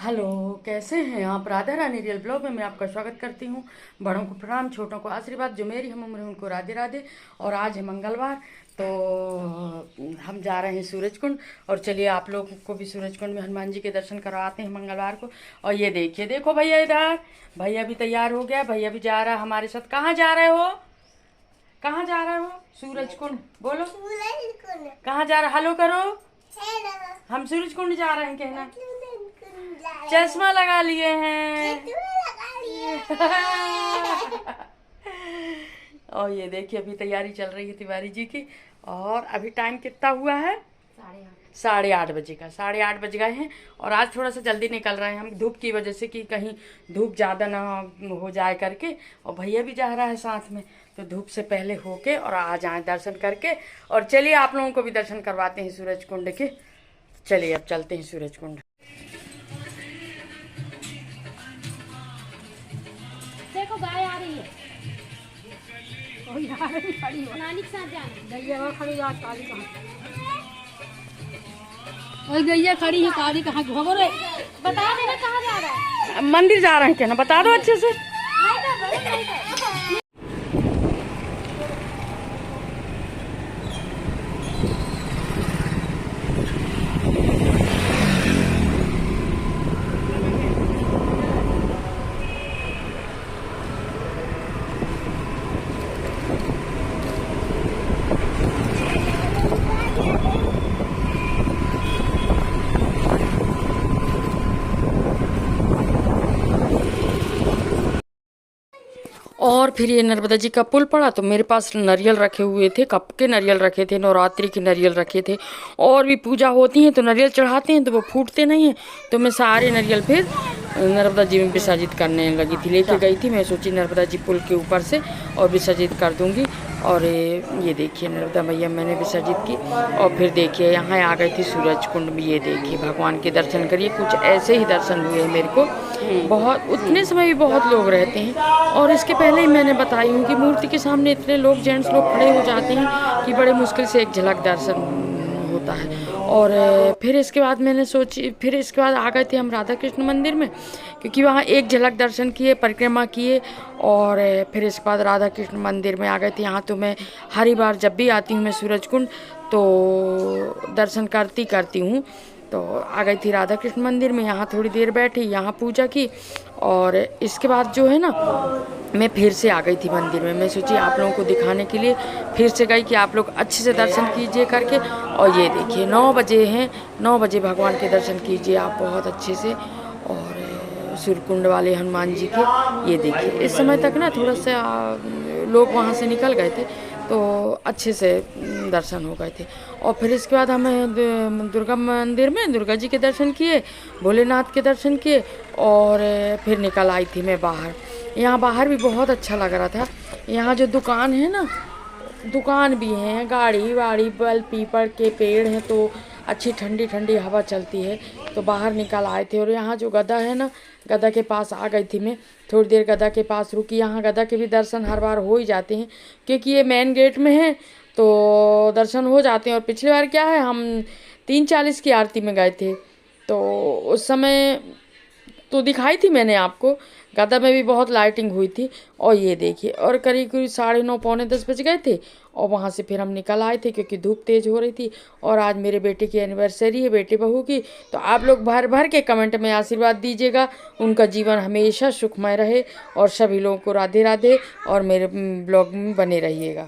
Hello, कैसे हैं आप। राधा रानी रियल ब्लॉग में मैं आपका स्वागत करती हूँ। बड़ों को प्रणाम, छोटों को आशीर्वाद। जो मेरी हम उम्र है उनको राधे राधे। और आज है मंगलवार, तो हम जा रहे हैं सूरज कुंड। और चलिए आप लोग को भी सूरज कुंड में हनुमान जी के दर्शन करवाते हैं मंगलवार को। और ये देखिए, देखो भैया इधर, भैया भी तैयार हो गया, भैया भी जा रहा है हमारे साथ। कहाँ जा रहे हो, कहाँ जा रहे हो। सूरज कुंड बोलो, कहाँ जा रहे, हेलो करो। हम सूरज कुंड जा रहे हैं कहना। चश्मा लगा लिए हैं। और ये देखिए अभी तैयारी चल रही है तिवारी जी की। और अभी टाइम कितना हुआ है, 8:30 बजे का, 8:30 बज गए हैं। और आज थोड़ा सा जल्दी निकल रहे हैं हम, धूप की वजह से, कि कहीं धूप ज़्यादा ना हो जाए करके। और भैया भी जा रहा है साथ में, तो धूप से पहले होके और आ जाए दर्शन करके। और चलिए आप लोगों को भी दर्शन करवाते हैं सूरज कुंड के। चलिए अब चलते हैं सूरज कुंड। देखो गाय आ रही है। खड़ी हो नानी के साथ जाना। गैया खड़ी है, काली कहाँ? और गैया खड़ी है, काली कहाँ? खबर है, बता देना कहाँ जा रहा है। मंदिर जा रहे हैं क्या ना, बता दो अच्छे से। और फिर ये नर्मदा जी का पुल पड़ा, तो मेरे पास नारियल रखे हुए थे, कप के नारियल रखे थे, नवरात्रि के नारियल रखे थे। और भी पूजा होती है तो नारियल चढ़ाते हैं तो वो फूटते नहीं हैं, तो मैं सारे नारियल फिर नर्मदा जी में विसर्जित करने लगी थी, लेके गई थी। मैं सोची नर्मदा जी पुल के ऊपर से और विसर्जित कर दूंगी। और ये देखिए नर्मदा मैया मैंने विसर्जित की। और फिर देखिए यहाँ आ गई थी सूरज कुंड में। ये देखिए भगवान के दर्शन करिए, कुछ ऐसे ही दर्शन हुए मेरे को। बहुत उतने समय भी बहुत लोग रहते हैं। और इसके पहले ही मैंने बताई हूँ कि मूर्ति के सामने इतने लोग, जेंट्स लोग खड़े हो जाते हैं कि बड़े मुश्किल से एक झलक दर्शन होता है। और फिर इसके बाद मैंने सोची, फिर इसके बाद आ गए थे हम राधा कृष्ण मंदिर में, क्योंकि वहाँ एक झलक दर्शन किए, परिक्रमा किए। और फिर इसके बाद राधा कृष्ण मंदिर में आ गए थे। यहाँ तो मैं हर बार जब भी आती हूँ मैं सूरज कुंड तो दर्शन करती हूँ। तो आ गई थी राधा कृष्ण मंदिर में, यहाँ थोड़ी देर बैठी, यहाँ पूजा की। और इसके बाद जो है ना, मैं फिर से आ गई थी मंदिर में। मैं सोची आप लोगों को दिखाने के लिए फिर से गई कि आप लोग अच्छे से दर्शन कीजिए करके। और ये देखिए 9 बजे हैं, 9 बजे भगवान के दर्शन कीजिए आप बहुत अच्छे से। और सूर्यकुंड वाले हनुमान जी के ये देखिए, इस समय तक ना थोड़ा सा लोग वहाँ से निकल गए थे, तो अच्छे से दर्शन हो गए थे। और फिर इसके बाद हमें दुर्गा मंदिर में दुर्गा जी के दर्शन किए, भोलेनाथ के दर्शन किए। और फिर निकल आई थी मैं बाहर। यहाँ बाहर भी बहुत अच्छा लग रहा था। यहाँ जो दुकान है ना, दुकान भी हैं, गाड़ी वाड़ी, बल पीपल के पेड़ हैं, तो अच्छी ठंडी ठंडी हवा चलती है। तो बाहर निकल आए थे। और यहाँ जो गधा है ना, गधा के पास आ गई थी मैं, थोड़ी देर गधा के पास रुकी। यहाँ गधा के भी दर्शन हर बार हो ही जाते हैं, क्योंकि ये मेन गेट में है, तो दर्शन हो जाते हैं। और पिछली बार क्या है, हम 3:40 की आरती में गए थे, तो उस समय तो दिखाई थी मैंने आपको, गदा में भी बहुत लाइटिंग हुई थी। और ये देखिए, और करीब करीब 9:30 पौने 10 बज गए थे। और वहाँ से फिर हम निकल आए थे, क्योंकि धूप तेज़ हो रही थी। और आज मेरे बेटे की एनिवर्सरी है, बेटे बहू की। तो आप लोग भर भर के कमेंट में आशीर्वाद दीजिएगा, उनका जीवन हमेशा सुखमय रहे। और सभी लोगों को राधे राधे। और मेरे ब्लॉग में बने रहिएगा।